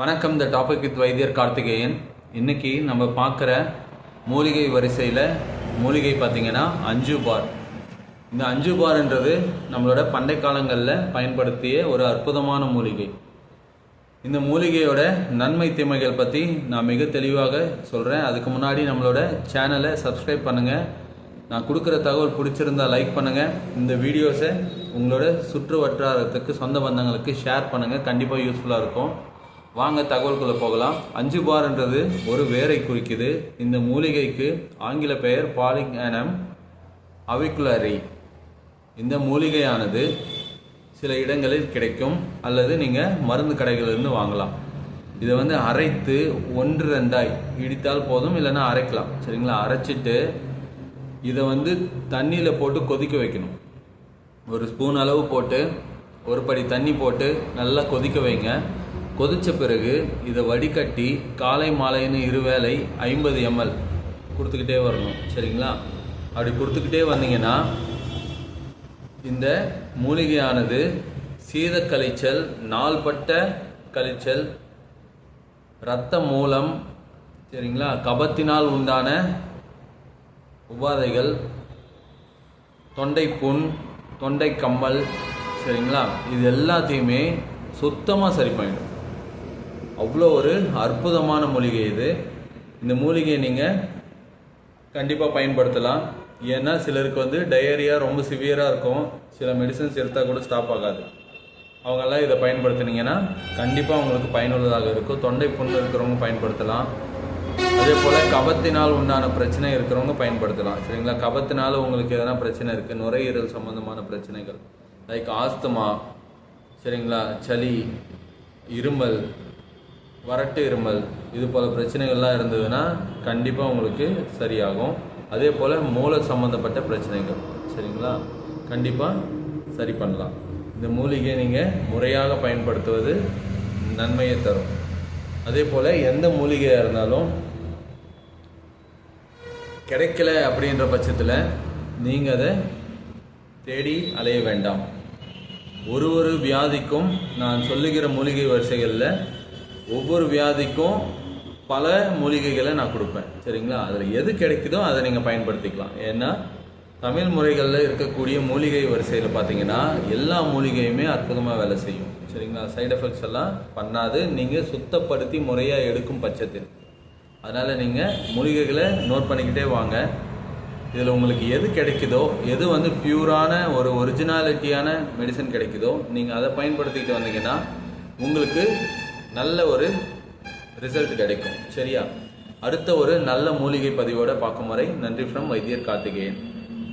வணக்கம். The topic with வைத்தியர் கார்த்திகேயன். இன்னைக்கு நம்ம பார்க்குற மூலிகை வரிசையில் மூலிகை பார்த்திங்கன்னா அஞ்சு பார். இந்த அஞ்சு பார்ன்றது நம்மளோட பண்டை காலங்களில் பயன்படுத்திய ஒரு அற்புதமான மூலிகை. இந்த மூலிகையோட நன்மை தீமைகள் பற்றி நான் மிக தெளிவாக சொல்கிறேன். அதுக்கு முன்னாடி நம்மளோட சேனலை சப்ஸ்கிரைப் பண்ணுங்கள். நான் கொடுக்குற தகவல் பிடிச்சிருந்தால் லைக் பண்ணுங்கள். இந்த வீடியோஸை உங்களோட சுற்று வட்டாரத்துக்கு சொந்த பந்தங்களுக்கு ஷேர் பண்ணுங்கள். கண்டிப்பாக யூஸ்ஃபுல்லாக இருக்கும். வாங்க தகவல்குள்ளே போகலாம். அஞ்சு பார்ன்றது ஒரு வேரை குறிக்குது. இந்த மூலிகைக்கு ஆங்கில பெயர் பாலிங்கானம் அவிகுலரி. இந்த மூலிகையானது சில இடங்களில் கிடைக்கும் அல்லது நீங்கள் மருந்து கடைகளிலிருந்து வாங்கலாம். இதை அரைத்து 1-2 இடித்தால் போதும், இல்லைன்னா அரைக்கலாம். சரிங்களா? அரைச்சிட்டு இதை தண்ணியில் போட்டு கொதிக்க வைக்கணும். ஒரு ஸ்பூன் அளவு போட்டு ஒரு படி தண்ணி போட்டு நல்லா கொதிக்க வைங்க. கொதித்த பிறகு இதை வடிகட்டி காலை மாலைன்னு இருவேளை 50 ml கொடுத்துக்கிட்டே வரணும். சரிங்களா? அப்படி கொடுத்துக்கிட்டே வந்தீங்கன்னா இந்த மூலிகையானது சீத கழிச்சல், நாள்பட்ட கழிச்சல், இரத்த மூலம், சரிங்களா, கபத்தினால் உண்டான உபாதைகள், தொண்டை புண், தொண்டை கம்மல், சரிங்களா, இது எல்லாத்தையுமே சுத்தமாக சரி பண்ணிடும். அவ்வளோ ஒரு அற்புதமான மூலிகை இது. இந்த மூலிகையை நீங்கள் கண்டிப்பாக பயன்படுத்தலாம். ஏன்னா சிலருக்கு டயரியா ரொம்ப சிவியராக இருக்கும். சில மெடிசன்ஸ் எடுத்தால் கூட ஸ்டாப் ஆகாது. அவங்கெல்லாம் இதை பயன்படுத்தினீங்கன்னா கண்டிப்பாக உங்களுக்கு பயனுள்ளதாக இருக்கும். தொண்டை புண்ணு இருக்கிறவங்க பயன்படுத்தலாம். அதே போல் கபத்தினால் உண்டான பிரச்சனை இருக்கிறவங்க பயன்படுத்தலாம். சரிங்களா? கபத்தினால உங்களுக்கு எதனா பிரச்சனை இருக்குது, நுரையீரல் சம்மந்தமான பிரச்சனைகள் லைக் ஆஸ்துமா, சரிங்களா, சளி, இருமல், வறட்டு இருமல், இது போல் பிரச்சனைகள்லாம் இருந்ததுன்னா கண்டிப்பாக உங்களுக்கு சரியாகும். அதே போல் மூளை சம்மந்தப்பட்ட பிரச்சனைகள், சரிங்களா, கண்டிப்பாக சரி பண்ணலாம். இந்த மூலிகையை நீங்கள் முறையாக பயன்படுத்துவது நன்மையை தரும். அதே போல் எந்த மூலிகையாக இருந்தாலும் கிடைக்கல அப்படின்ற பட்சத்தில் நீங்கள் அதை தேடி அலைய வேண்டாம். ஒரு வியாதிக்கும் நான் சொல்லுகிற மூலிகை வரிசைகளில் ஒவ்வொரு வியாதிக்கும் பல மூலிகைகளை நான் கொடுப்பேன். சரிங்களா? அதில் எது கிடைக்குதோ அதை நீங்கள் பயன்படுத்திக்கலாம். ஏன்னா தமிழ் முறைகளில் இருக்கக்கூடிய மூலிகை வரிசையில் பார்த்தீங்கன்னா எல்லா மூலிகையுமே அற்புதமாக வேலை செய்யும். சரிங்களா? சைடு எஃபெக்ட்ஸ் எல்லாம் பண்ணாது, நீங்கள் சுத்தப்படுத்தி முறையாக எடுக்கும் பட்சத்தில். அதனால் நீங்கள் மூலிகைகளை நோட் பண்ணிக்கிட்டே வாங்க. இதில் உங்களுக்கு எது கிடைக்குதோ, எது பியூரான ஒரு ஒரிஜினாலிட்டியான மெடிசன் கிடைக்குதோ நீங்கள் அதை பயன்படுத்திக்கிட்டு வந்தீங்கன்னா உங்களுக்கு நல்ல ஒரு ரிசல்ட் கிடைக்கும். சரியா? அடுத்த ஒரு நல்ல மூலிகை பதிவோடு பார்க்கும் வரை நன்றி. ஃப்ரம் வைத்தியர் கார்த்திகேயன்.